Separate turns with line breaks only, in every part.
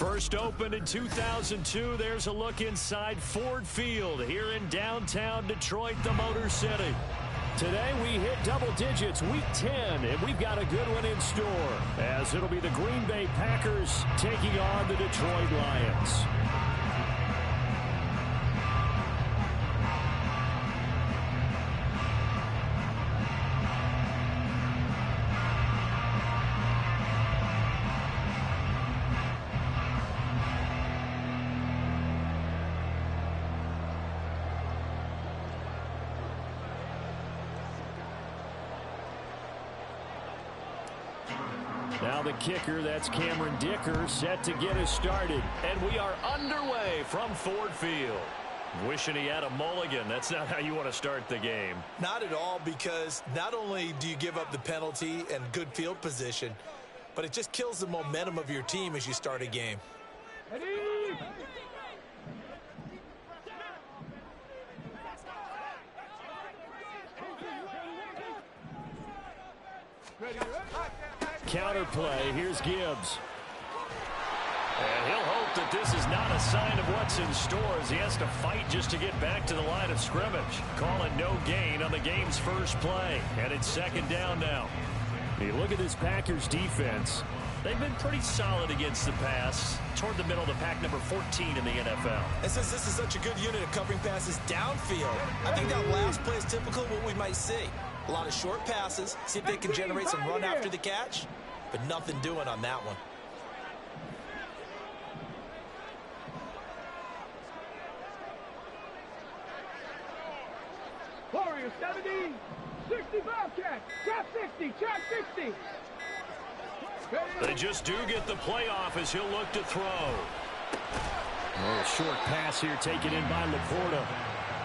First opened in 2002, there's a look inside Ford Field here in downtown Detroit, the Motor City. Today we hit double digits, week 10, and we've got a good one in store, as it'll be the Green Bay Packers taking on the Detroit Lions. Now the kicker, that's Cameron Dicker, set to get us started. And we are underway from Ford Field. Wishing he had a mulligan. That's not how you want to start the game.
Not at all, because not only do you give up the penalty and good field position, but it just kills the momentum of your team as you start a game.
Ready?
Counter play, here's Gibbs. And he'll hope that this is not a sign of what's in store as he has to fight just to get back to the line of scrimmage. Calling no gain on the game's first play. And it's second down now. You look at this Packers defense. They've been pretty solid against the pass. Toward the middle of the pack, number 14 in the NFL.
And since this is such a good unit of covering passes downfield, I think that last play is typical of what we might see. A lot of short passes, see if they can generate some run after the catch, but nothing doing on that one.
Warriors 70, 60 Bobcat, trap 60, trap 60.
They just do get the playoff as he'll look to throw. Oh, short pass here taken in by Laporta.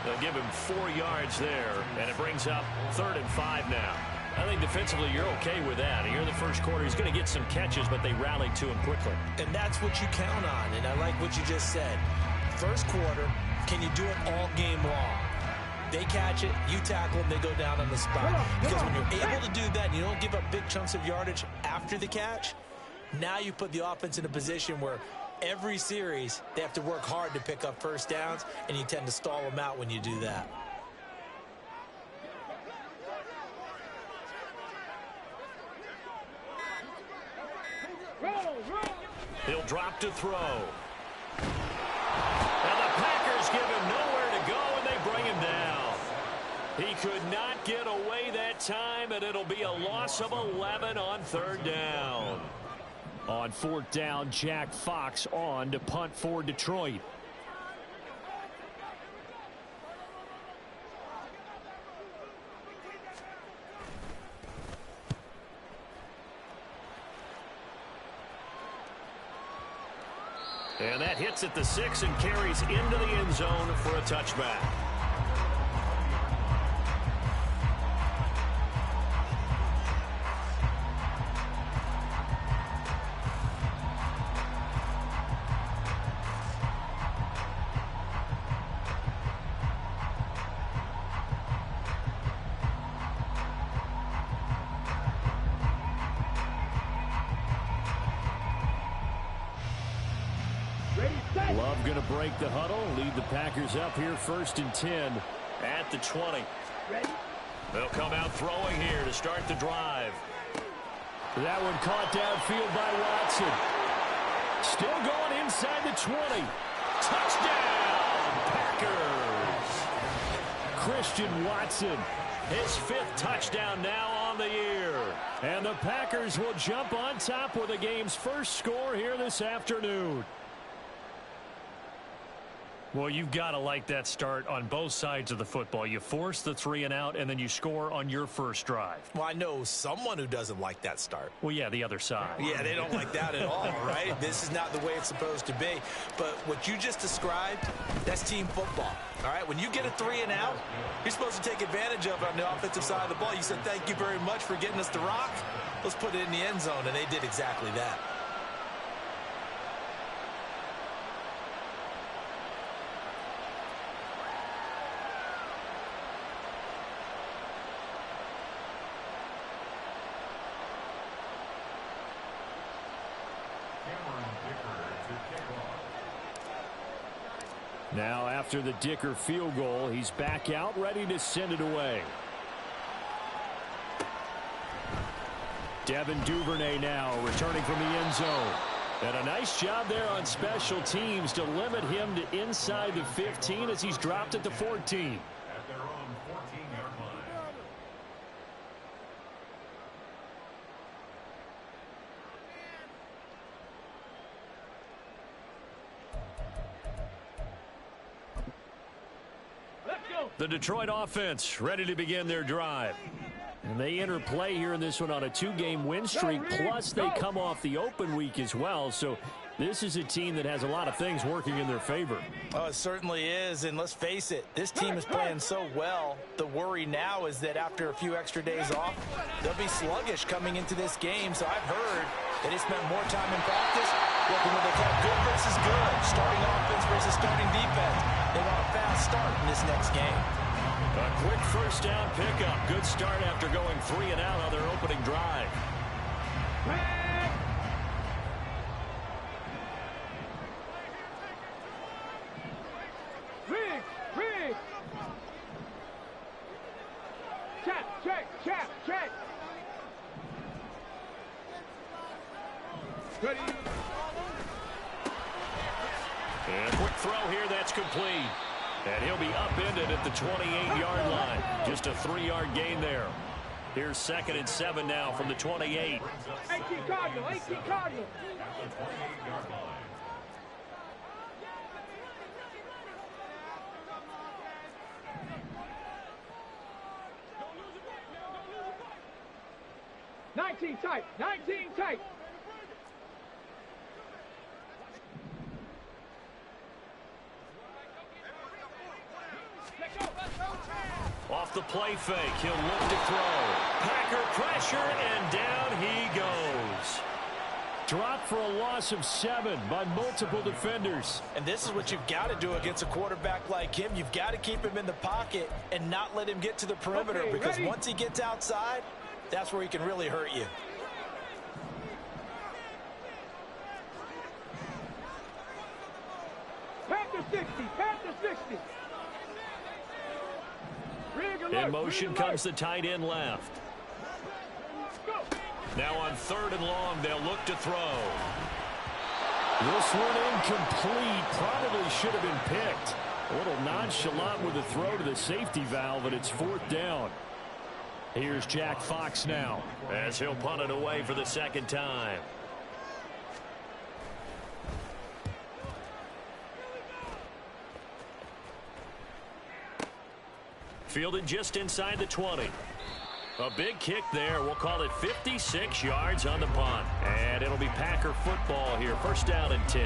They'll give him 4 yards there, and it brings up 3rd and 5 now. I think defensively you're okay with that. Here in the first quarter, he's going to get some catches, but they rallied to him quickly.
And that's what you count on, and I like what you just said. First quarter, can you do it all game long? They catch it, you tackle them, they go down on the spot. Because when you're able to do that and you don't give up big chunks of yardage after the catch, now you put the offense in a position where every series they have to work hard to pick up first downs, and you tend to stall them out when you do that.
He'll drop to throw. And the Packers give him nowhere to go, and they bring him down. He could not get away that time, and it'll be a loss of 11 on 3rd down. On 4th down, Jack Fox on to punt for Detroit. And that hits at the 6 and carries into the end zone for a touchback. Love going to break the huddle, lead the Packers up here 1st and 10 at the 20. They'll come out throwing here to start the drive. That one caught downfield by Watson. Still going inside the 20. Touchdown, Packers. Christian Watson, his 5th touchdown now on the year. And the Packers will jump on top with the game's first score here this afternoon. Well, you've got to like that start on both sides of the football. You force the 3 and out, and then you score on your first drive.
Well, I know someone who doesn't like that start.
Well, yeah, the other side.
Yeah, they don't like that at all, right? This is not the way it's supposed to be. But what you just described, that's team football, all right? When you get a 3 and out, you're supposed to take advantage of it on the offensive side of the ball. You said, thank you very much for getting us the rock. Let's put it in the end zone, and they did exactly that.
Now after the Dicker field goal, he's back out ready to send it away. Devin Duvernay now returning from the end zone. And a nice job there on special teams to limit him to inside the 15 as he's dropped at the 14.
At their own 14-yard line.
The Detroit offense ready to begin their drive. And they enter play here in this one on a 2-game win streak, plus they come off the open week as well. So this is a team that has a lot of things working in their favor.
Oh, it certainly is, and let's face it, this team is playing so well. The worry now is that after a few extra days off, they'll be sluggish coming into this game. So I've heard that they spent more time in practice working with what they call good versus good, starting offense versus starting defense. They want a fast start in this next game.
A quick first down pickup. Good start after going 3 and out on their opening drive.
Rig. Check. Ready.
And a quick throw here, that's complete. And he'll be upended at the 28-yard line. Just a 3-yard gain there. Here's 2nd and 7 now from the 28.
18 Cardinal.
At the 28-yard line.
Nineteen tight.
Off the play fake, he'll look to throw. Packer pressure, and down he goes. Dropped for a loss of 7 by multiple defenders.
And this is what you've got to do against a quarterback like him. You've got to keep him in the pocket and not let him get to the perimeter, because once he gets outside, that's where he can really hurt you.
Panther 60.
In motion comes the tight end left. Now on 3rd and long, they'll look to throw. This one incomplete. Probably should have been picked. A little nonchalant with the throw to the safety valve, and it's 4th down. Here's Jack Fox now, as he'll punt it away for the 2nd time. Fielded just inside the 20. A big kick there. We'll call it 56 yards on the punt. And it'll be Packer football here. 1st down and 10.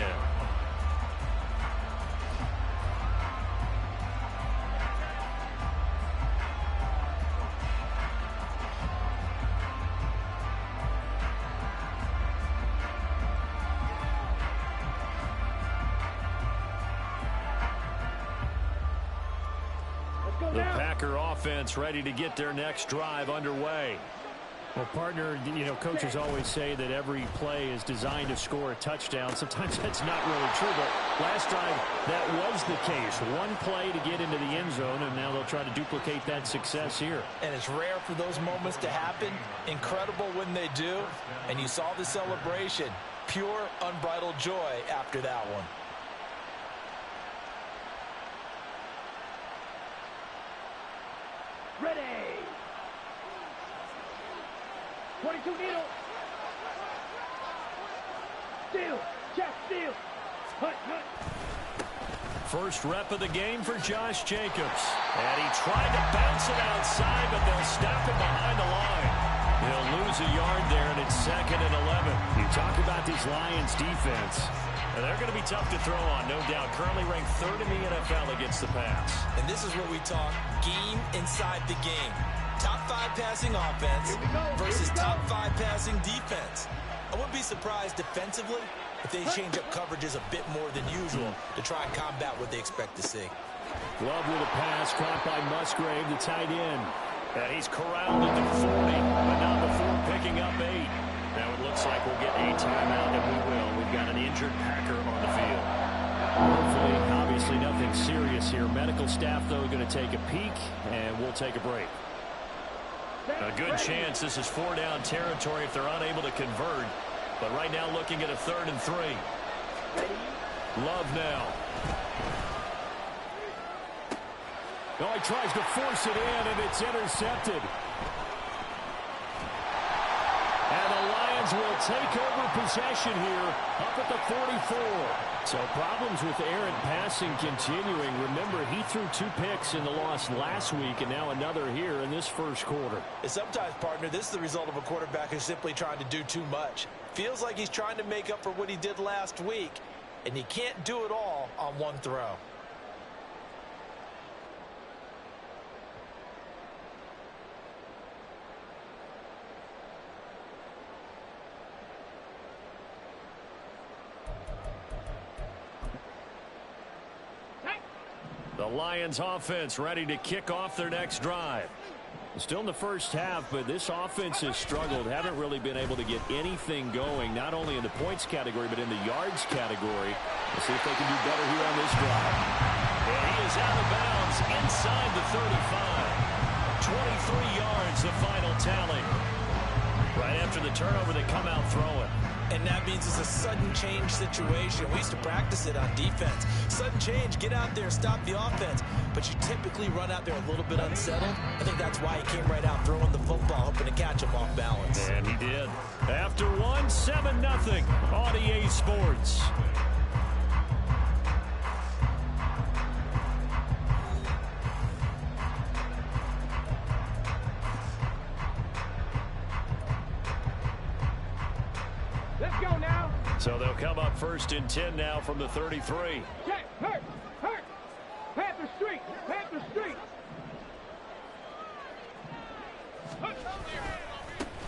The Packer offense ready to get their next drive underway. Well, partner, coaches always say that every play is designed to score a touchdown. Sometimes that's not really true, but last drive that was the case. One play to get into the end zone, and now they'll try to duplicate that success here.
And it's rare for those moments to happen. Incredible when they do. And you saw the celebration. Pure, unbridled joy after that one.
Ready. 22 needle. Steal. Hut.
First rep of the game for Josh Jacobs. And he tried to bounce it outside, but they'll stop it behind the line. They'll lose a yard there, and it's 2nd and 11. You talk about this Lions defense. And they're going to be tough to throw on, no doubt. Currently ranked 3rd in the NFL against the pass.
And this is where we talk game inside the game. Top 5 passing offense versus top 5 passing defense. I wouldn't be surprised defensively if they change up coverages a bit more than usual to try and combat what they expect to see.
Glove with a pass caught by Musgrave, the tight end. And he's corralled at the 40, but not before picking up 8. Now it looks like we'll get a timeout, and we will. We've got an injured Packer on the field. Hopefully, obviously nothing offense here. Medical staff, though, going to take a peek, and we'll take a break. A good chance this is 4-down territory if they're unable to convert. But right now looking at a 3rd and 3. Love now.
Oh, he tries to force it in, and it's intercepted. And the Lions will take over possession here up at the 44.
So problems with errant passing continuing. Remember, he threw 2 picks in the loss last week, and now another here in this first quarter.
And sometimes, partner, this is the result of a quarterback who's simply trying to do too much. Feels like he's trying to make up for what he did last week, and he can't do it all on one throw.
The Lions offense ready to kick off their next drive. Still in the first half, but this offense has struggled. Haven't really been able to get anything going, not only in the points category, but in the yards category. Let's see if they can do better here on this drive.
And he is out of bounds inside the 35. 23 yards, the final tally.
Right after the turnover, they come out throwing.
And that means it's a sudden change situation. We used to practice it on defense. Sudden change, get out there, stop the offense. But you typically run out there a little bit unsettled. I think that's why he came right out throwing the football, hoping to catch him off balance.
And he did. After 1, 7-0 on EA Sports.
Let's go now.
So they'll come up 1st and 10 now from the 33.
Check. Hurt. Panther Street.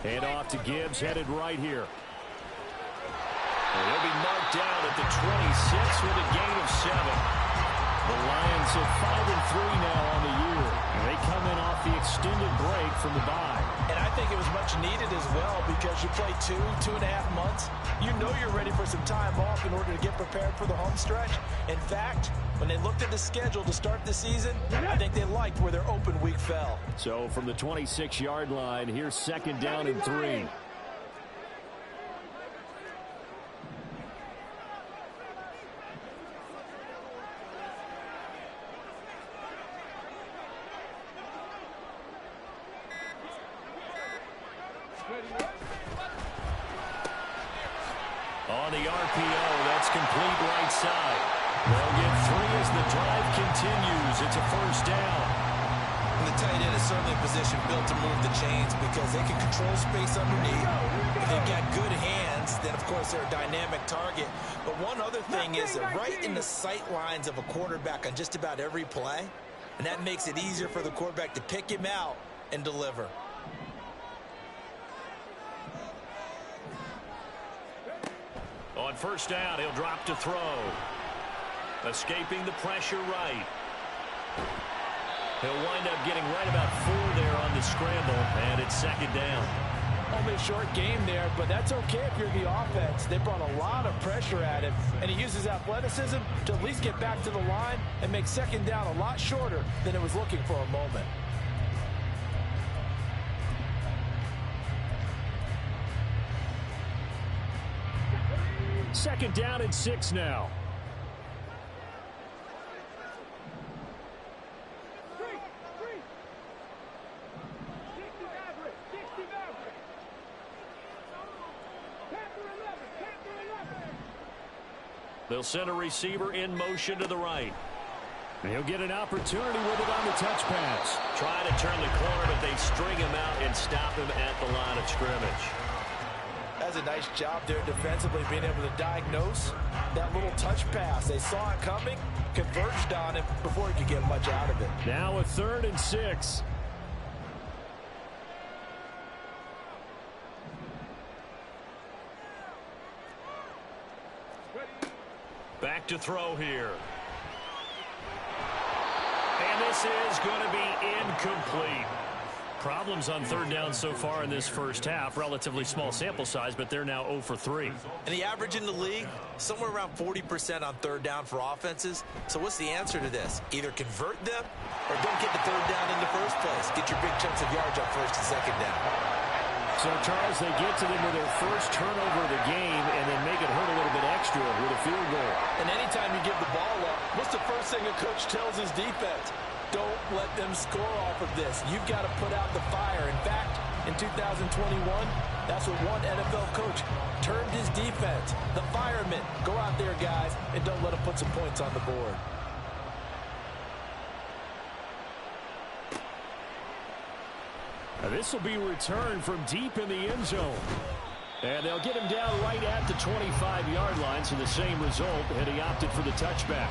Hand off to Gibbs, headed right here. And he'll be marked down at the 26 with a gain of 7. The Lions have 5-3 now on the year. And they come in off the extended break from the bye.
And I think it was much needed as well because you play 2.5 months. You know you're ready for some time off in order to get prepared for the home stretch. In fact, when they looked at the schedule to start the season, I think they liked where their open week fell.
So from the 26-yard line, here's 2nd down and 3. On the RPO, that's complete right side. They'll get 3 as the drive continues. It's a 1st down.
And the tight end is certainly a position built to move the chains because they can control space underneath. If they've got good hands, then of course they're a dynamic target. But one other thing is that right in the sight lines of a quarterback on just about every play, and that makes it easier for the quarterback to pick him out and deliver.
On 1st down, he'll drop to throw. Escaping the pressure right. He'll wind up getting right about 4 there on the scramble, and it's 2nd down.
Only a short game there, but that's okay if you're the offense. They brought a lot of pressure at him, and he uses athleticism to at least get back to the line and make 2nd down a lot shorter than it was looking for a moment.
Second down and 6 now. They'll send a receiver in motion to the right. He'll get an opportunity with it on the touch pass. Try to turn the corner, but they string him out and stop him at the line of scrimmage.
That's a nice job there defensively, being able to diagnose that little touch pass. They saw it coming, converged on it before he could get much out of it.
Now a 3rd and 6. Back to throw here. And this is going to be incomplete. problems on third down so far in this first half. Relatively small sample size, but they're now 0 for 3.
And the average in the league, somewhere around 40% on third down for offenses. So what's the answer to this? Either convert them or don't get the third down in the first place. Get your big chunks of yards on first and second down.
So, Charles, they get to them with their first turnover of the game and then make it hurt a little bit extra with a field goal.
And anytime you give the ball up, what's the first thing a coach tells his defense? Don't let them score off of this. You've got to put out the fire. In fact, in 2021, that's what one NFL coach termed his defense. The firemen. Go out there, guys, and don't let them put some points on the board.
This will be returned from deep in the end zone. And they'll get him down right at the 25-yard line, so the same result, and he opted for the touchback.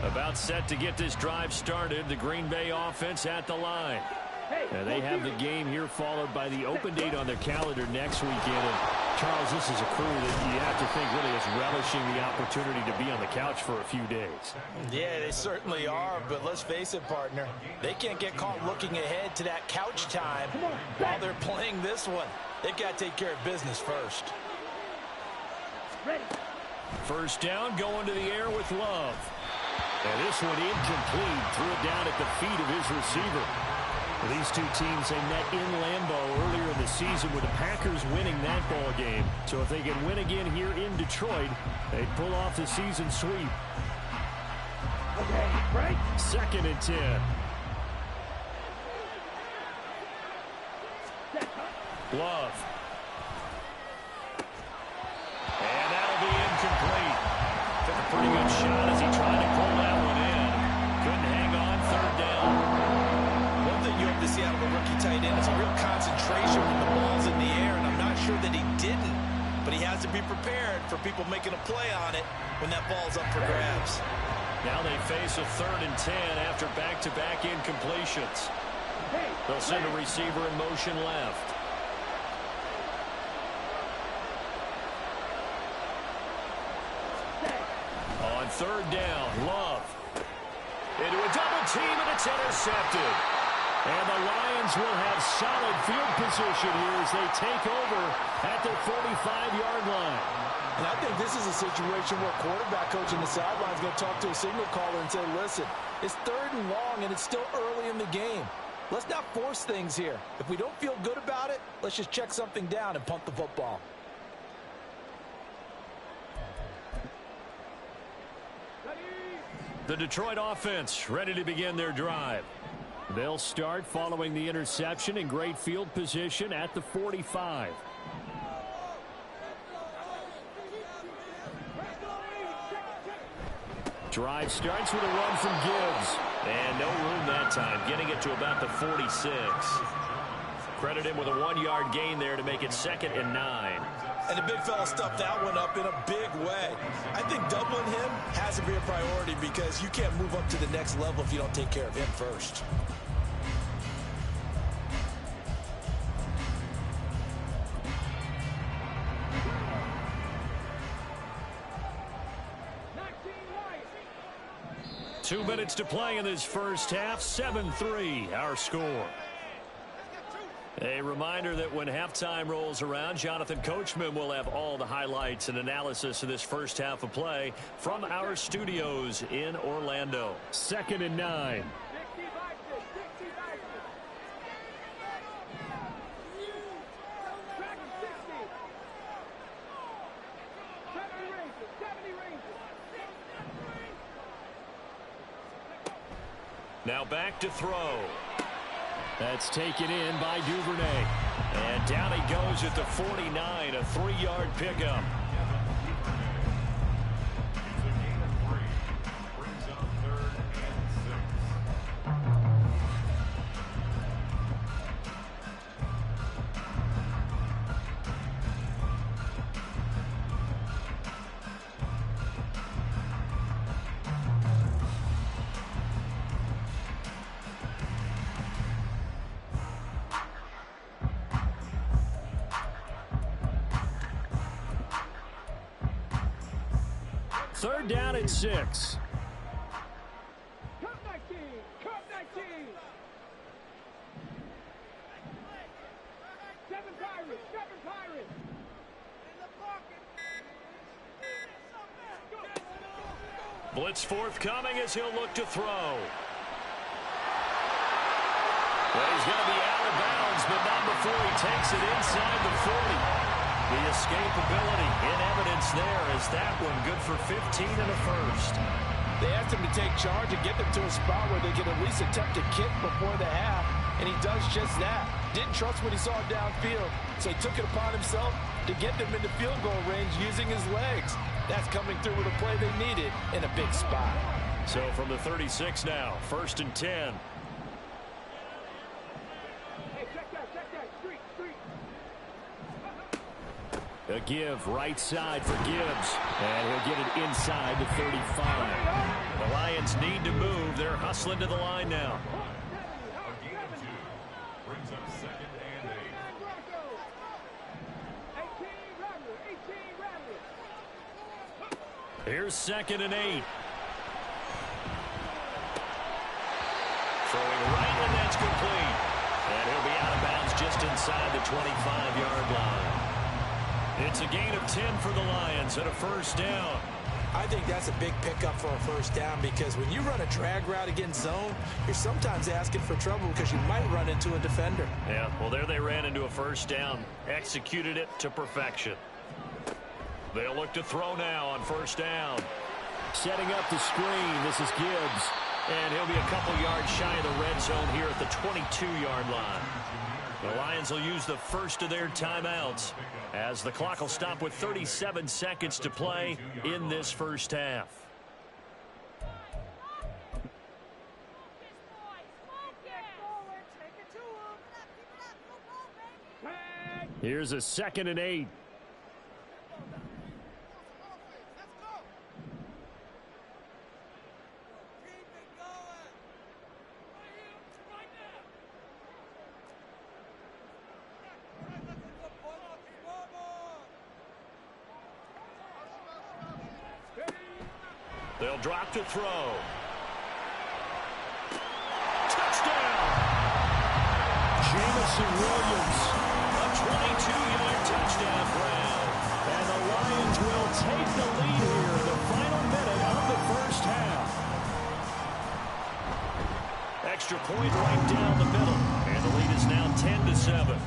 About set to get this drive started. The Green Bay offense at the line. And they have the game here followed by the open date on their calendar next weekend. And Charles, this is a crew that you have to think really is relishing the opportunity to be on the couch for a few days.
Yeah, they certainly are, but let's face it, partner. They can't get caught looking ahead to that couch time while they're playing this one. They've got to take care of business first.
First down, going to the air with Love. And this one incomplete. Threw it down at the feet of his receiver. These two teams, they met in Lambeau earlier in the season with the Packers winning that ball game. So if they can win again here in Detroit, they'd pull off the season sweep.
Okay, right?
2nd and 10. Love. And that'll be incomplete. Took a pretty good shot as he tried to pull that one in. Couldn't hang on, 3rd down.
One thing you have to see out of a rookie tight end is a real concentration when the ball's in the air, and I'm not sure that he didn't, but he has to be prepared for people making a play on it when that ball's up for grabs.
Now they face a 3rd and 10 after back-to-back incompletions. They'll send a receiver in motion left. On 3rd down, Love. Into a double team, and it's intercepted. And the Lions will have solid field position here as they take over at their 45-yard line.
And I think this is a situation where quarterback coach in the sideline is going to talk to a signal caller and say, listen, it's 3rd and long, and it's still early in the game. Let's not force things here. If we don't feel good about it, let's just check something down and punt the football.
The Detroit offense ready to begin their drive. They'll start following the interception in great field position at the 45. Drive starts with a run from Gibbs.
And no room that time, getting it to about the 46. Credit him with a 1-yard gain there to make it 2nd and 9.
And the big fella stuffed that one up in a big way. I think doubling him has to be a priority because you can't move up to the next level if you don't take care of him first.
Right.
2 minutes to play in this first half. 7-3 our score. A reminder that when halftime rolls around, Jonathan Coachman will have all the highlights and analysis of this first half of play from our studios in Orlando. 2nd and 9.
Now back to throw.
That's taken in by Duvernay.
And down he goes at the 49, a 3-yard pickup.
Brings up 3rd and 6.
3rd down and 6.
Cup 19. Cup 19. 7 Pirates. 7 Pirates.
Blitz forthcoming as he'll look to throw. Well, he's going to be out of bounds, but not before he takes it inside the 40. The escapability in evidence there as that one good for 15 and a first.
They asked him to take charge and get them to a spot where they could at least attempt a kick before the half, and he does just that. Didn't trust what he saw downfield, so he took it upon himself to get them into field goal range using his legs. That's coming through with a play they needed in a big spot.
So from the 36 now, 1st and 10.
A give right side for Gibbs. And he'll get it inside the 35.
The Lions need to move. They're hustling to the line now.
Brings up 2nd and 8.
Here's 2nd and 8. Throwing right, and that's complete. And he'll be out of bounds just inside the 25-yard line. It's a gain of 10 for the Lions and a 1st down.
I think that's a big pickup for a 1st down because when you run a drag route against zone, you're sometimes asking for trouble because you might run into a defender.
Yeah, well, there they ran into a 1st down. Executed it to perfection. They'll look to throw now on 1st down.
Setting up the screen. This is Gibbs.
And he'll be a couple yards shy of the red zone here at the 22-yard line. The Lions will use the first of their timeouts as the clock will stop with 37 seconds to play in this 1st half.
Here's a 2nd and 8.
They'll drop to throw. Touchdown!
Jamison Williams.
A 22-yard touchdown grab.
And the Lions will take the lead here in the final minute of the 1st half.
Extra point right down the middle. And the lead is now 10-7.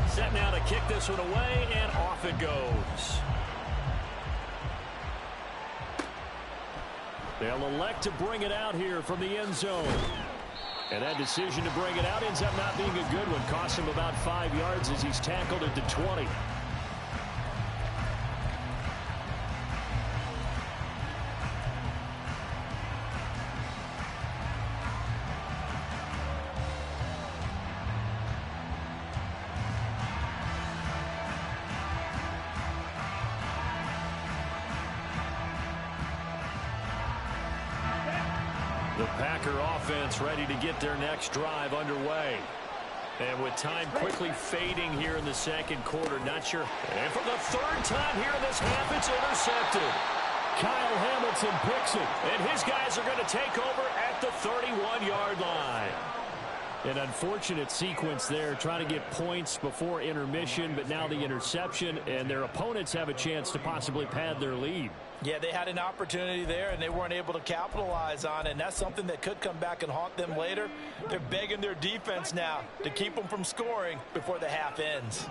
Set now to kick this one away, and off it goes.
They'll elect to bring it out here from the end zone. And that decision to bring it out ends up not being a good one. Costs him about 5 yards as he's tackled at the 20.
The Packer offense ready to get their next drive underway. And with time quickly fading here in the 2nd quarter, not sure. And for the 3rd time here in this half, it's intercepted.
Kyle Hamilton picks it.
And his guys are going to take over at the 31-yard line.
An unfortunate sequence there, trying to get points before intermission, but now the interception, and their opponents have a chance to possibly pad their lead.
Yeah, they had an opportunity there, and they weren't able to capitalize on it, and that's something that could come back and haunt them later. They're begging their defense now to keep them from scoring before the half ends.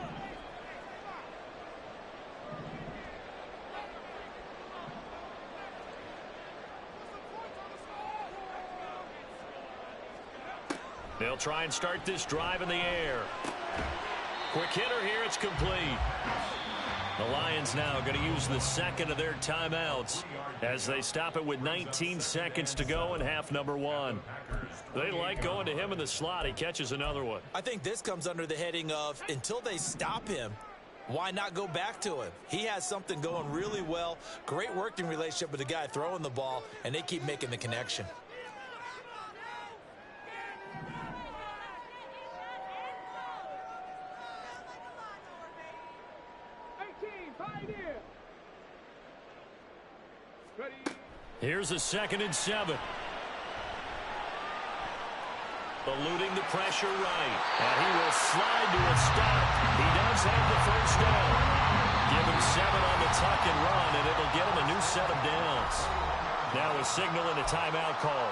They'll try and start this drive in the air. Quick hitter here, it's complete. The Lions now going to use the 2nd of their timeouts as they stop it with 19 seconds to go in half number 1. They like going to him in the slot. He catches another one.
I think this comes under the heading of until they stop him, why not go back to him? He has something going really well. Great working relationship with the guy throwing the ball, and they keep making the connection.
Right here. Ready.
Here's a 2nd and 7.
Eluding the pressure right. And he will slide to a stop. He does have the first down. Give him 7 on the tuck and run, and it'll get him a new set of downs. Now a signal and a timeout call,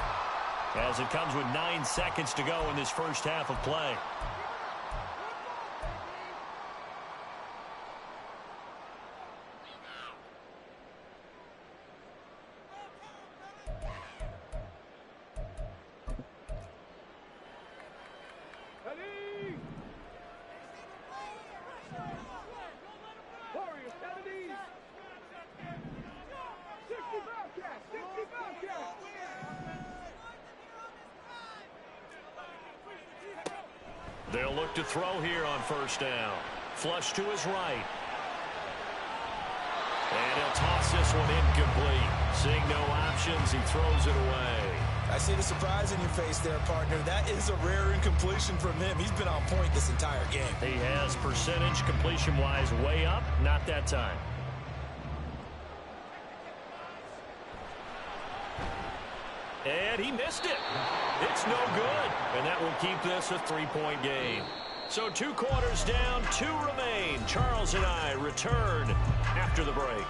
as it comes with 9 seconds to go in this first half of play.
Ready. Warrior 70. 60 Bobcat. 60 Bobcat.
They'll look to throw here on first down. Flush to his right. And he'll toss this one incomplete. Seeing no options, he throws it away.
I see the surprise in your face there, partner. That is a rare incompletion from him. He's been on point this entire game.
He has percentage completion-wise way up. Not that time. And he missed it. It's no good. And that will keep this a 3-point game. So 2 quarters down, 2 remain. Charles and I return after the break.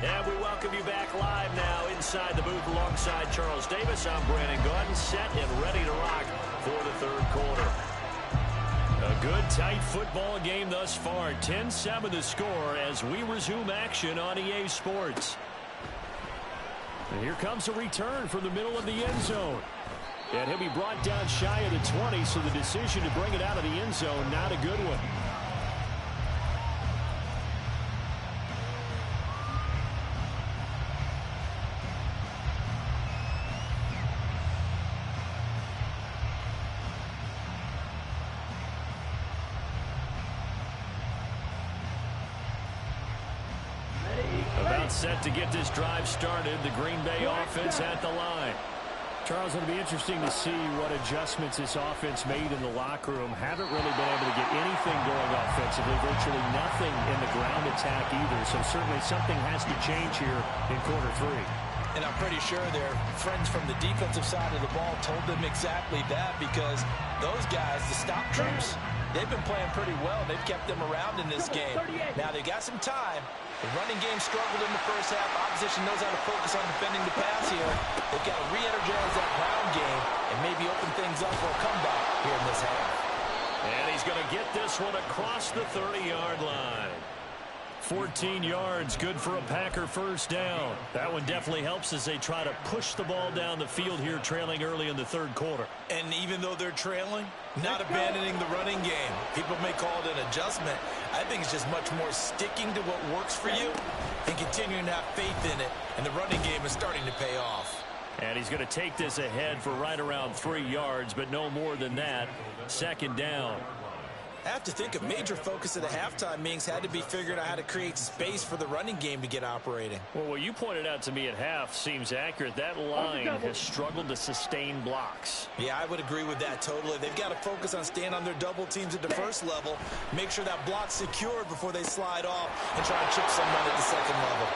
And we welcome you back live now inside the booth alongside Charles Davis. I'm Brandon Gordon, set and ready to rock for the 3rd quarter. A good, tight football game thus far. 10-7 the score as we resume action on EA Sports. And here comes a return from the middle of the end zone. And he'll be brought down shy of the 20, so the decision to bring it out of the end zone, not a good one. Set to get this drive started. The Green Bay offense at the line.
Charles, it'll be interesting to see what adjustments this offense made in the locker room. Haven't really been able to get anything going offensively. Virtually nothing in the ground attack either. So certainly something has to change here in quarter 3.
And I'm pretty sure their friends from the defensive side of the ball told them exactly that, because those guys, the stop troops, they've been playing pretty well. They've kept them around in this game. Now they got some time. The running game struggled in the first half. Opposition knows how to focus on defending the pass here. They've got to re-energize that ground game and maybe open things up for a comeback here in this half.
And he's going to get this one across the 30-yard line. 14 yards, good for a Packer first down. That one definitely helps as they try to push the ball down the field here, trailing early in the 3rd quarter.
And even though they're trailing, not abandoning the running game. People may call it an adjustment. I think it's just much more sticking to what works for you and continuing to have faith in it. And the running game is starting to pay off.
And he's going to take this ahead for right around 3 yards, but no more than that. 2nd down.
I have to think a major focus of the halftime meetings had to be figuring out how to create space for the running game to get operating.
Well, what you pointed out to me at half seems accurate. That line has struggled to sustain blocks.
Yeah, I would agree with that totally. They've got to focus on staying on their double teams at the first level, make sure that block's secured before they slide off and try to chip someone at the 2nd level.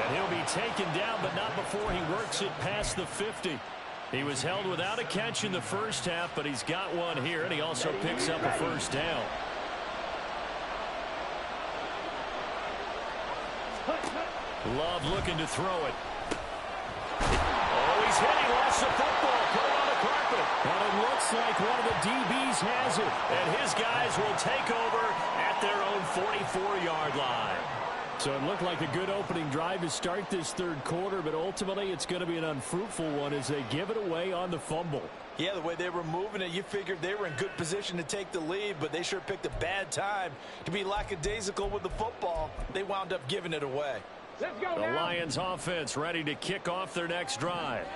And he'll be taken down, but not before he works it past the 50. He was held without a catch in the first half, but he's got one here, and he also picks up a first down. Love looking to throw it. Oh, he's hit. He lost the football. Put it on the carpet. And it looks like one of the DBs has it. And his guys will take over at their own 44-yard line.
So it looked like a good opening drive to start this 3rd quarter, but ultimately it's going to be an unfruitful one as they give it away on the fumble.
Yeah, the way they were moving it, you figured they were in good position to take the lead, but they sure picked a bad time to be lackadaisical with the football. They wound up giving it away.
Let's go
The
now.
Lions offense ready to kick off their next drive.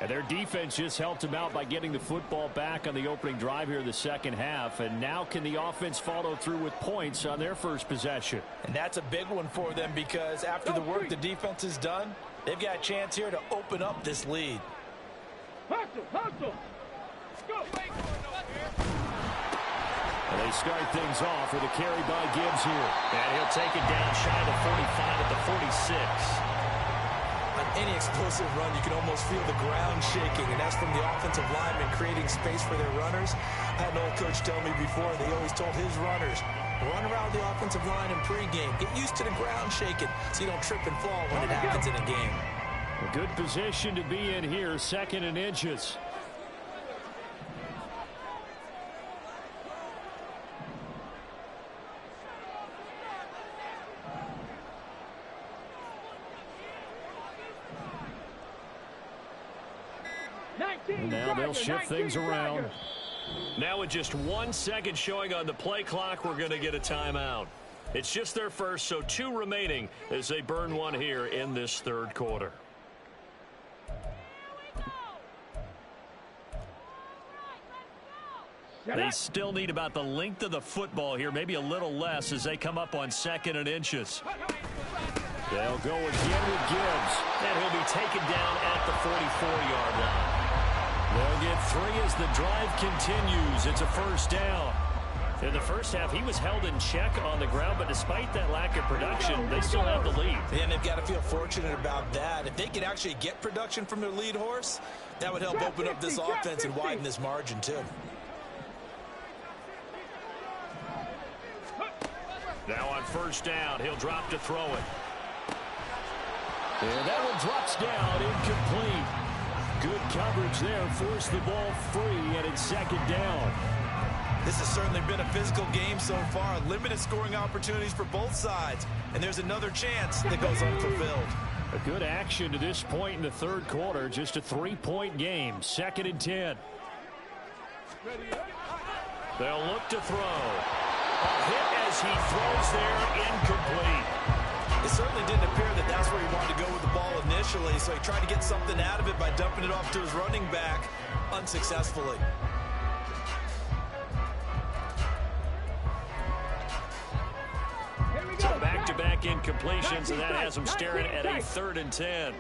And their defense just helped them out by getting the football back on the opening drive here in the second half. And now can the offense follow through with points on their first possession?
And that's a big one for them because after the work the defense has done, they've got a chance here to open up this lead.
Hustle, hustle. Go.
And they start things off with a carry by Gibbs here.
And he'll take it down shy of the 45 at the 46.
On any explosive run, you can almost feel the ground shaking, and that's from the offensive linemen creating space for their runners. I had an old coach tell me before, they always told his runners, run around the offensive line in pregame. Get used to the ground shaking so you don't trip and fall when it happens in a game.
A good position to be in here, 2nd and inches. And now they'll shift things around.
Now with just 1 second showing on the play clock, we're going to get a timeout. It's just their first, so 2 remaining as they burn one here in this third quarter. They still need about the length of the football here, maybe a little less as they come up on 2nd and inches.
They'll go again with Gibbs.
And he'll be taken down at the 44-yard line.
They'll get 3 as the drive continues. It's a first down.
In the first half, he was held in check on the ground, but despite that lack of production, they still have the lead.
And they've got to feel fortunate about that. If they could actually get production from their lead horse, that would help open up this offense and widen this margin, too.
Now on first down, he'll drop to throw it.
And that one drops down, incomplete. Good coverage there, forced the ball free, and it's 2nd down.
This has certainly been a physical game so far. Limited scoring opportunities for both sides. And there's another chance that goes unfulfilled.
A good action to this point in the third quarter. Just a 3-point game. 2nd and 10.
They'll look to throw. A hit as he throws there, incomplete.
It certainly didn't appear that that's where he wanted to go with the ball initially, so he tried to get something out of it by dumping it off to his running back unsuccessfully.
So back-to-back incompletions, and that has him staring at a 3rd and 10.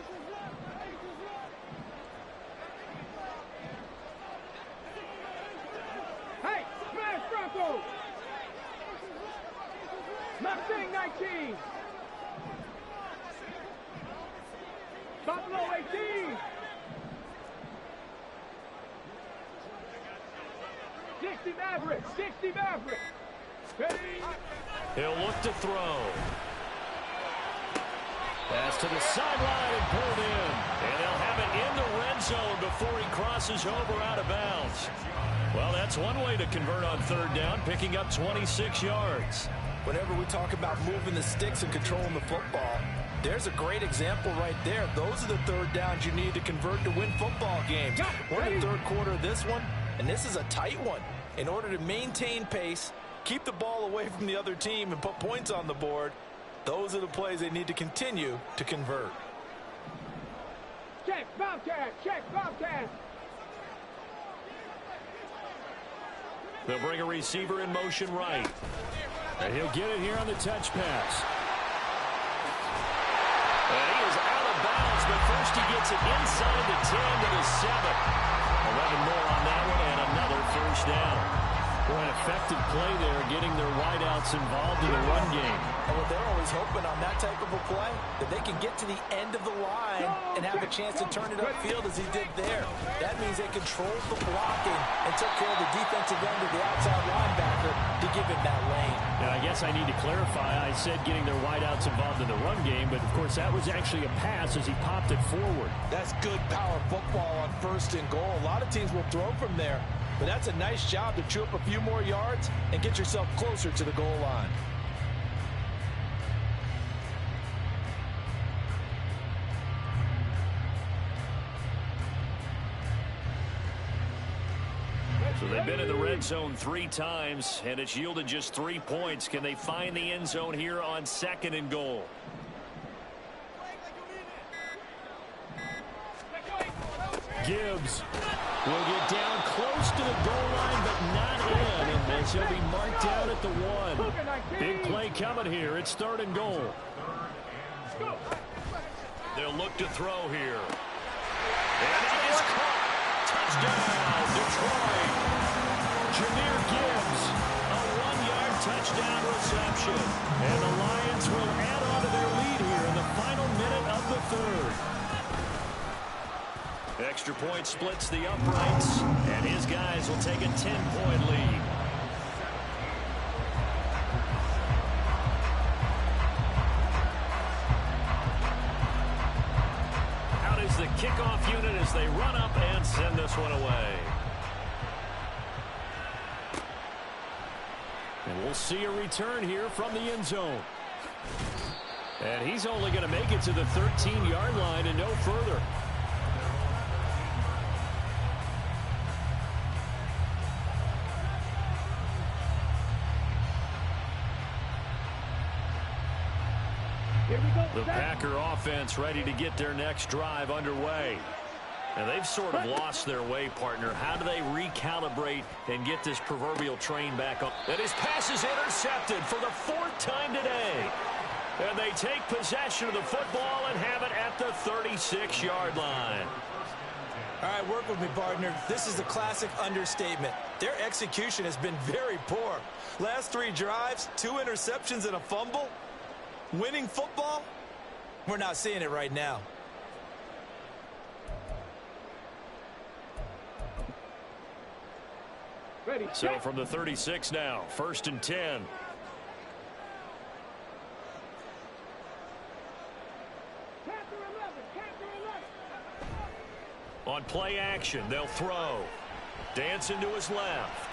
Hey, smash Broncos! Mustang 19! Buffalo 18! 60 Mavericks! 60 Mavericks! Ready?
He'll look to throw.
Pass to the sideline and pulled in.
And they'll have it in the red zone before he crosses over out of bounds. Well, that's one way to convert on 3rd down, picking up 26 yards.
Whenever we talk about moving the sticks and controlling the football, there's a great example right there. Those are the 3rd downs you need to convert to win football games. We're in the 3rd quarter of this one, and this is a tight one. In order to maintain pace, keep the ball away from the other team, and put points on the board, those are the plays they need to continue to convert.
Check, Bobcat! Check, Bobcat!
They'll bring a receiver in motion right.
And he'll get it here on the touch pass.
And he is out of bounds, but first he gets it inside the 10 to the 7. 11 more on that one, and another first down.
Boy, an effective play there, getting their wideouts involved in the run game.
And what they're always hoping on that type of a play, that they can get to the end of the line and have a chance to turn it upfield as he did there. That means they controlled the blocking and took care of the defensive end of the outside linebacker to give him that lane.
And I guess I need to clarify, I said getting their wideouts involved in the run game, but of course that was actually a pass as he popped it forward.
That's good power football on 1st and goal. A lot of teams will throw from there, but that's a nice job to chew up a few more yards and get yourself closer to the goal line.
So they've been in the red zone 3 times, and it's yielded just 3 points. Can they find the end zone here on 2nd and goal?
Gibbs will get down close to the goal line, but not in, and he'll be marked down at the 1. Big play coming here. It's 3rd and goal.
They'll look to throw here. And it is caught. Touchdown, Detroit.
Jahmyr Gibbs, a 1-yard touchdown reception. And the Lions will add on to their lead here in the final minute of the 3rd.
Extra point splits the uprights, and his guys will take a 10-point lead. Out is the kickoff unit as they run up and send this one away.
And we'll see a return here from the end zone. And he's only going to make it to the 13-yard line and no further. The Packer offense ready to get their next drive underway.
And they've sort of lost their way, partner. How do they recalibrate and get this proverbial train back on? And his pass is intercepted for the 4th time today. And they take possession of the football and have it at the 36-yard line.
All right, work with me, partner. This is the classic understatement. Their execution has been very poor. Last 3 drives, 2 interceptions and a fumble. Winning football? We're not seeing it right now.
Ready,
So from the 36 now, 1st and 10. On play action, they'll throw. Dancing to his left.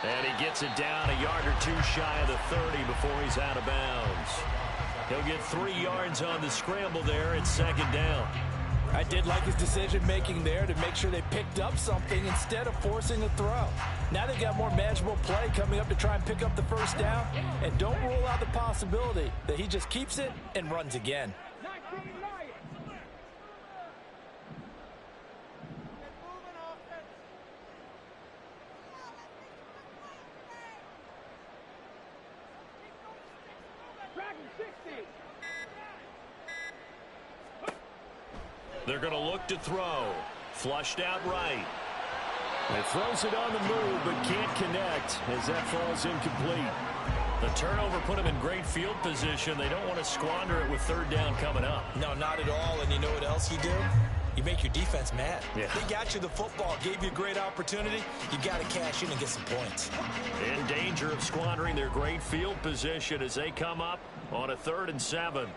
And he gets it down a yard or 2 shy of the 30 before he's out of bounds. He'll get 3 yards on the scramble there. It's 2nd down.
I did like his decision-making there to make sure they picked up something instead of forcing a throw. Now they got more manageable play coming up to try and pick up the 1st down. And don't rule out the possibility that he just keeps it and runs again.
They're going to look to throw. Flushed out right.
He throws it on the move but can't connect as that falls incomplete.
The turnover put him in great field position. They don't want to squander it with 3rd down coming up.
No, not at all. And you know what else you do? You make your defense mad.
Yeah.
They got you the football, gave you a great opportunity. You got to cash in and get some points.
In danger of squandering their great field position as they come up on a 3rd and 7.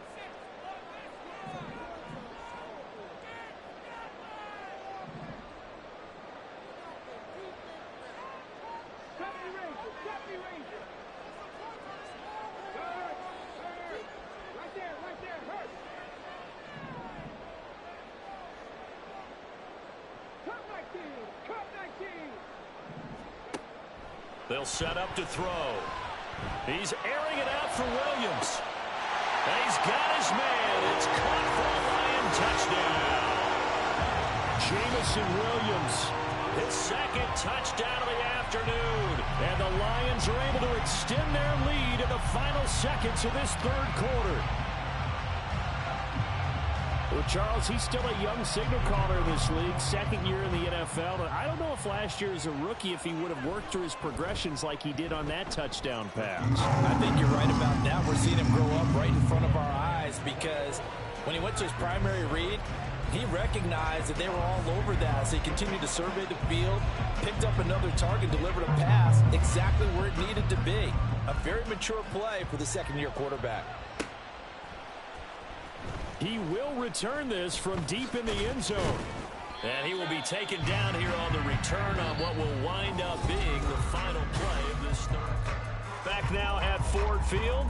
They'll set up to throw. He's airing it out for Williams. And he's got his man. It's caught for a Lion touchdown.
Jamison Williams.
His 2nd touchdown of the afternoon.
And the Lions are able to extend their lead in the final seconds of this 3rd quarter. Well, Charles, he's still a young signal caller in this league, 2nd year in the NFL. And I don't know if last year as a rookie, if he would have worked through his progressions like he did on that touchdown pass.
I think you're right about that. We're seeing him grow up right in front of our eyes because when he went to his primary read, he recognized that they were all over that. So he continued to survey the field, picked up another target, delivered a pass exactly where it needed to be. A very mature play for the 2nd-year quarterback.
He will return this from deep in the end zone.
And he will be taken down here on the return on what will wind up being the final play of this 3rd. Back now at Ford Field.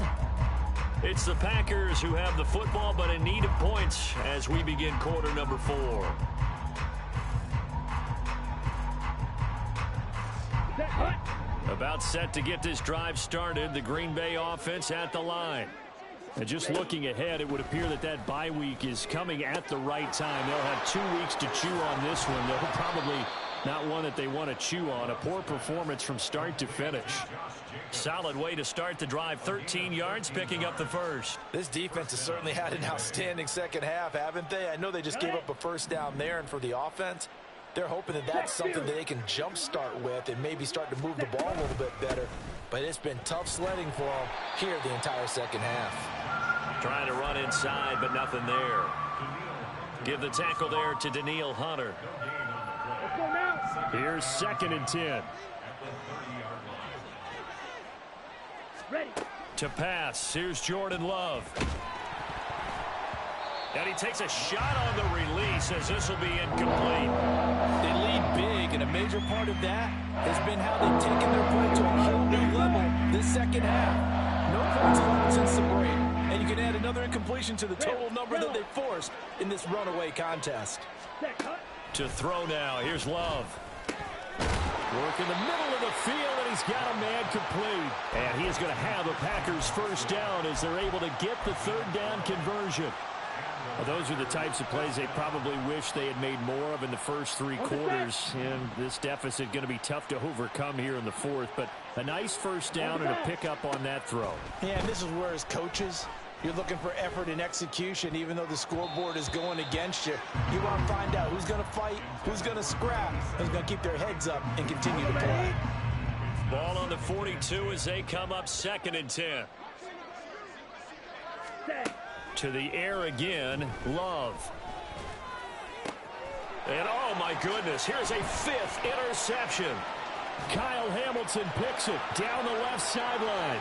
It's the Packers who have the football but in need of points as we begin quarter number 4. About set to get this drive started. The Green Bay offense at the line.
And just looking ahead, it would appear that that bye week is coming at the right time. They'll have 2 weeks to chew on this one. They'll probably not one that they want to chew on. A poor performance from start to finish. Solid way to start the drive. 13 yards, picking up the first.
This defense has certainly had an outstanding second half, haven't they? I know they just gave up a first down there, and for the offense, they're hoping that that's something that they can jumpstart with and maybe start to move the ball a little bit better. But it's been tough sledding for them here the entire second half.
Trying to run inside, but nothing there. Give the tackle there to Daniil Hunter.
Here's 2nd and 10.
Ready.
To pass. Here's Jordan Love.
And he takes a shot on the release as this will be incomplete.
They lead big, and a major part of that has been how they've taken their play to a whole new level this second half. No points allowed since the break, and you can add another incompletion to the total number that they forced in this runaway contest.
To throw now. Here's Love. Work in the middle of the field, and he's got a man complete. And he is going to have a Packers first down as they're able to get the 3rd down conversion. Well, those are the types of plays they probably wish they had made more of in the first 3 quarters. And this deficit going to be tough to overcome here in the 4th. But a nice first down and a pickup on that throw.
Yeah, and this is where, as coaches, you're looking for effort and execution. Even though the scoreboard is going against you, you want to find out who's going to fight, who's going to scrap, who's going to keep their heads up and continue to play.
Ball on the 42 as they come up 2nd and 10.
To the air again, Love.
And oh my goodness, here's a 5th interception.
Kyle Hamilton picks it down the left sideline.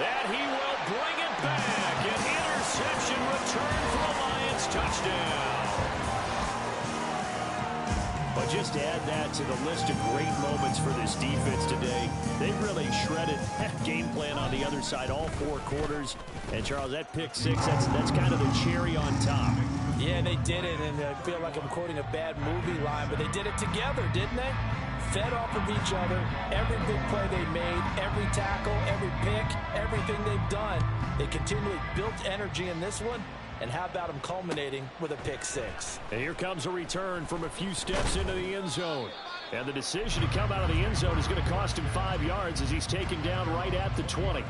And he will bring it back. An interception return for the Lions. Touchdown.
But just add that to the list of great moments for this defense today. They really shredded that game plan on the other side all 4 quarters. And, Charles, that pick 6, that's kind of the cherry on top.
Yeah, they did it, and I feel like I'm quoting a bad movie line, but they did it together, didn't they? Fed off of each other, every big play they made, every tackle, every pick, everything they've done. They continually built energy in this one, and how about them culminating with a pick 6?
And here comes a return from a few steps into the end zone. And the decision to come out of the end zone is going to cost him 5 yards as he's taken down right at the 20.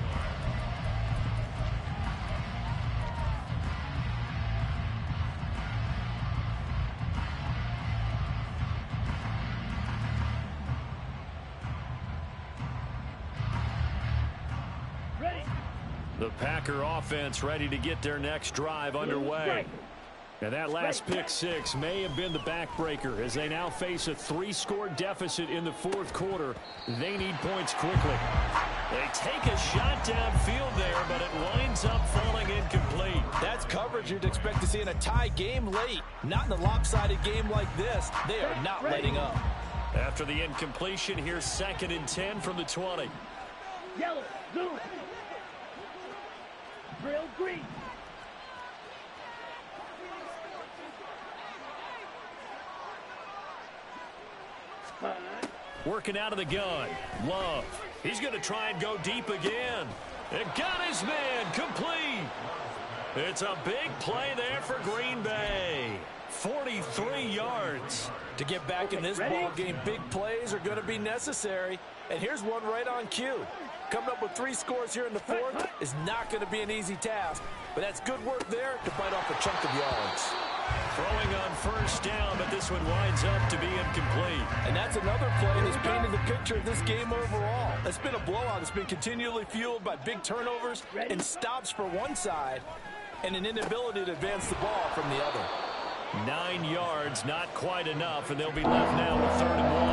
The Packer offense ready to get their next drive underway. And that last pick 6 may have been the backbreaker as they now face a 3-score deficit in the 4th quarter. They need points quickly.
They take a shot downfield there, but it winds up falling incomplete.
That's coverage you'd expect to see in a tie game late. Not in a lopsided game like this. They are not letting up.
After the incompletion, here's 2nd and 10 from the 20.
Yellow, zoom. Drill green.
Working out of the gun. Love. He's going to try and go deep again. And got his man complete. It's a big play there for Green Bay. 43 yards.
To get back in this ball game, big plays are going to be necessary. And here's one right on cue. Coming up with 3 scores here in the 4th is not going to be an easy task. But that's good work there to bite off a chunk of yards.
Throwing on first down, but this one winds up to be incomplete.
And that's another play that's painted the picture of this game overall. It's been a blowout. It's been continually fueled by big turnovers and stops for one side and an inability to advance the ball from the other.
9 yards, not quite enough, and they'll be left now with 3rd and 1.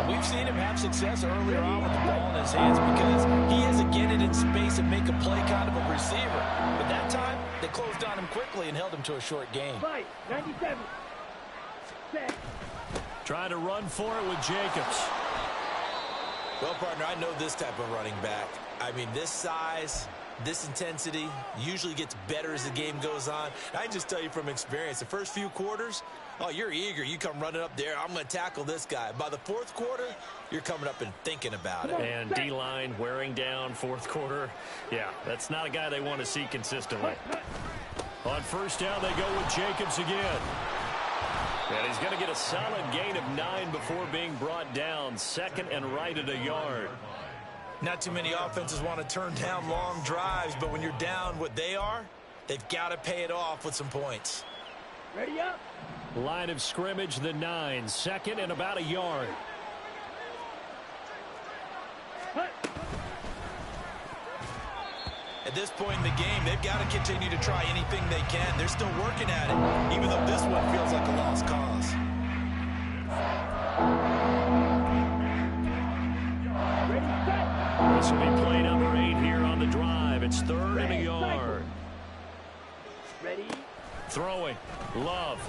And we've seen him have success earlier on with the ball in his hands because he has to get it in space and make a play kind of a receiver. But that time, they closed on him quickly and held him to a short game.
97. Set.
Trying to run for it with Jacobs.
Well, partner, I know this type of running back. I mean, this size, this intensity usually gets better as the game goes on. I just tell you from experience, the first few quarters, oh, you're eager. You come running up there. I'm going to tackle this guy. By the fourth quarter, you're coming up and thinking about it.
And D-line wearing down fourth quarter. Yeah, that's not a guy they want to see consistently. On first down, they go with Jacobs again. And he's going to get a solid gain of 9 before being brought down. Second and right at a yard.
Not too many offenses want to turn down long drives, but when you're down what they are, they've got to pay it off with some points.
Ready up.
Line of scrimmage, the 9. Second and about a yard.
At this point in the game, they've got to continue to try anything they can. They're still working at it, even though this one feels like a lost cause.
This will be play number 8 here on the drive. It's third and a yard.
Ready.
Throwing. Love.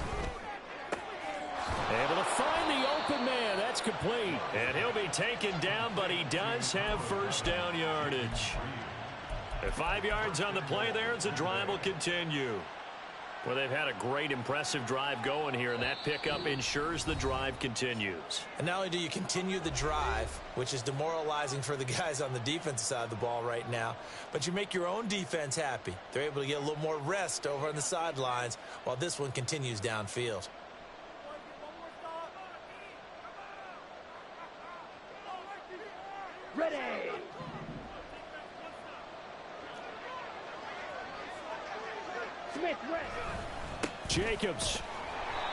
Able to find the open man. That's complete. And he'll be taken down, but he does have first down yardage. At 5 yards on the play there as the drive will continue. Well, they've had a great, impressive drive going here, and that pickup ensures the drive continues.
And not only do you continue the drive, which is demoralizing for the guys on the defensive side of the ball right now, but you make your own defense happy. They're able to get a little more rest over on the sidelines while this one continues downfield.
Ready. Smith, ready.
Jacobs.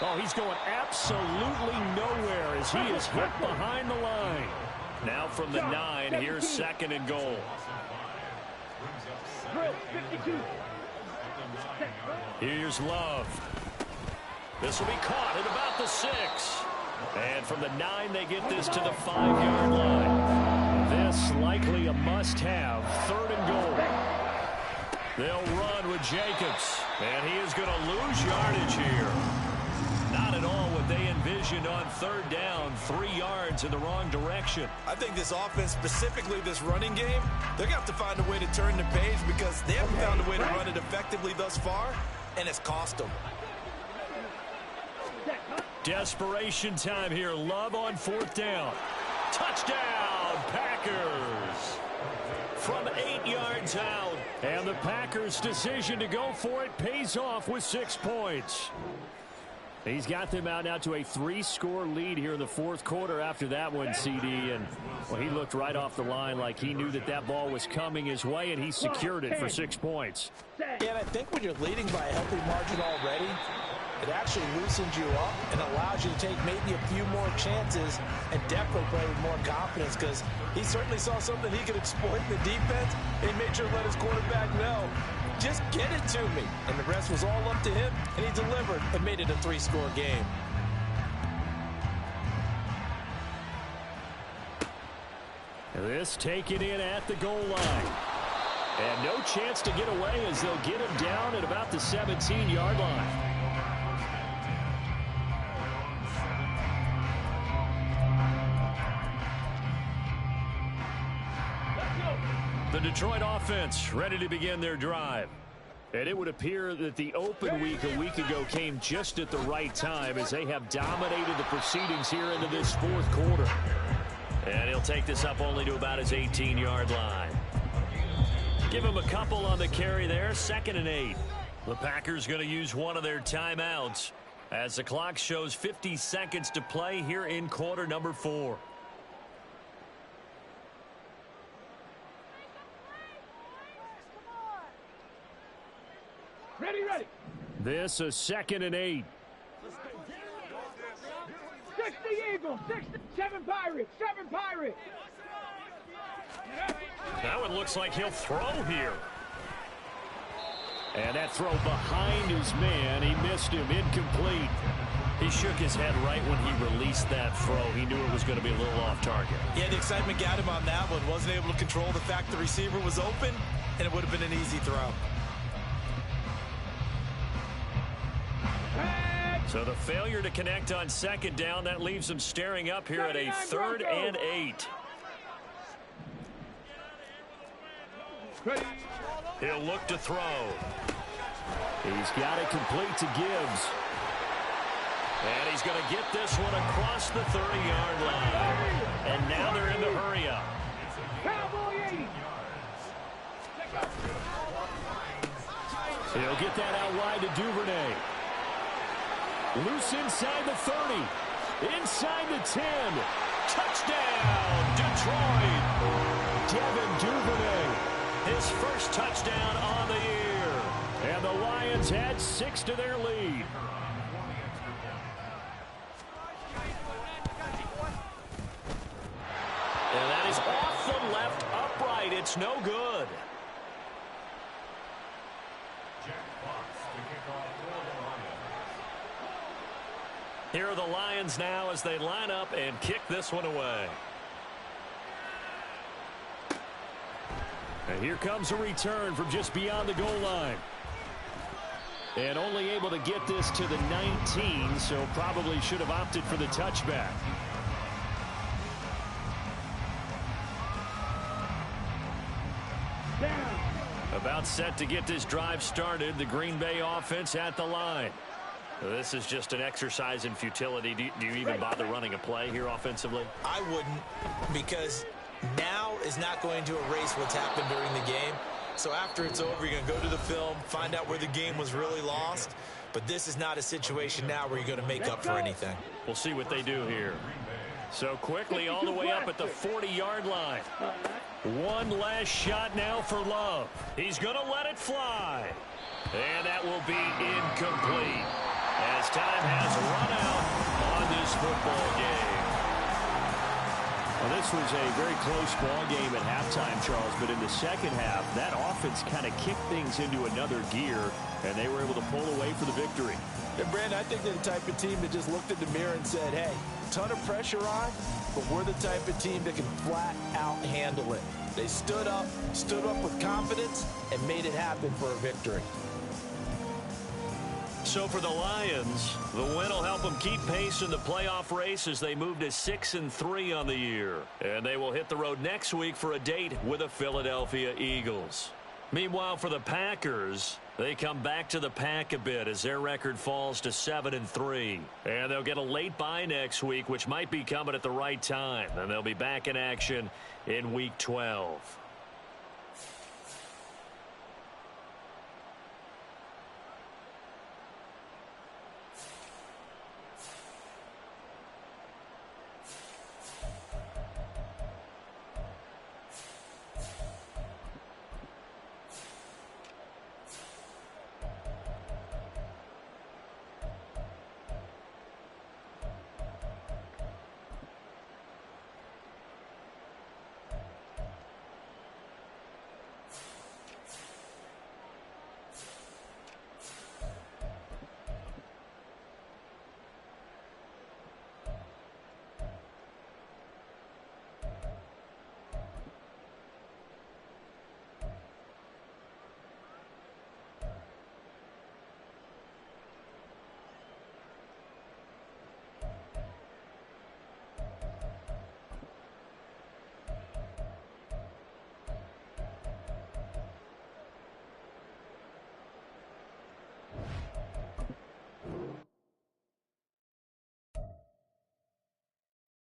Oh, he's going absolutely nowhere as he is hit behind the line. Now from the 9, here's second and goal.
Drill, 52.
Here's Love. This will be caught at about the 6. And from the 9, they get this to the 5-yard line. This likely a must-have. Third and goal. They'll run with Jacobs. And he is going to lose yardage here. Not at all what they envisioned on third down. 3 yards in the wrong direction.
I think this offense, specifically this running game, they're going to have to find a way to turn the page because they haven't found a way to run it effectively thus far, and it's cost them.
Desperation time here. Love on fourth down. Touchdown, Packers. From 8 yards out. And the Packers' decision to go for it pays off with 6 points. He's got them out now to a 3-score lead here in the fourth quarter after that one, CD. And, well, he looked right off the line like he knew that that ball was coming his way, and he secured it for 6 points.
Yeah, and I think when you're leading by a healthy margin already, it actually loosens you up and allows you to take maybe a few more chances and definitely play with more confidence because he certainly saw something he could exploit in the defense. He made sure to let his quarterback know, just get it to me. And the rest was all up to him, and he delivered and made it a 3-score game.
This taken in at the goal line. And no chance to get away as they'll get him down at about the 17-yard line. The Detroit offense ready to begin their drive. And it would appear that the open week a week ago came just at the right time as they have dominated the proceedings here into this fourth quarter. And he'll take this up only to about his 18-yard line. Give him a couple on the carry there. 2nd and 8. The Packers going to use one of their timeouts as the clock shows 50 seconds to play here in quarter number 4.
Ready, ready.
This is 2nd and 8.
60 Eagles, 7 Pirates, 7 Pirates.
That one looks like he'll throw here. And that throw behind his man. He missed him. Incomplete. He shook his head right when he released that throw. He knew it was going to be a little off target.
Yeah, the excitement got him on that one. Wasn't able to control the fact the receiver was open, and it would have been an easy throw.
So the failure to connect on 2nd down, that leaves them staring up here at a 3rd and 8.
Ready.
He'll look to throw.
He's got it complete to Gibbs.
And he's going to get this one across the 30-yard line. And now they're in the hurry-up.
Cowboy 80.
He'll get that out wide to Duvernay. Loose inside the 30. Inside the 10.
Touchdown, Detroit.
Devin Duvernay.
His first touchdown on the year.
And the Lions add 6 to their lead.
And that is off the left upright. It's no good. Here are the Lions now as they line up and kick this one away.
And here comes a return from just beyond the goal line. And only able to get this to the 19, so probably should have opted for the touchback. About set to get this drive started. The Green Bay offense at the line.
This is just an exercise in futility. Do you even bother running a play here offensively?
I wouldn't, because now is not going to erase what's happened during the game. So after it's over, you're going to go to the film, find out where the game was really lost. But this is not a situation now where you're going to make up for anything.
We'll see what they do here. So quickly all the way up at the 40-yard line. One last shot now for Love. He's going to let it fly. And that will be incomplete as time has run out on this football game.
Well, this was a very close ball game at halftime, Charles, but in the second half, that offense kind of kicked things into another gear, and they were able to pull away for the victory.
And Brandon, I think they're the type of team that just looked in the mirror and said, hey, ton of pressure on, but we're the type of team that can flat out handle it. They stood up with confidence, and made it happen for a victory.
So for the Lions, the win will help them keep pace in the playoff race as they move to 6-3 on the year. And they will hit the road next week for a date with the Philadelphia Eagles. Meanwhile, for the Packers, they come back to the pack a bit as their record falls to 7-3. And they'll get a late bye next week, which might be coming at the right time. And they'll be back in action in Week 12.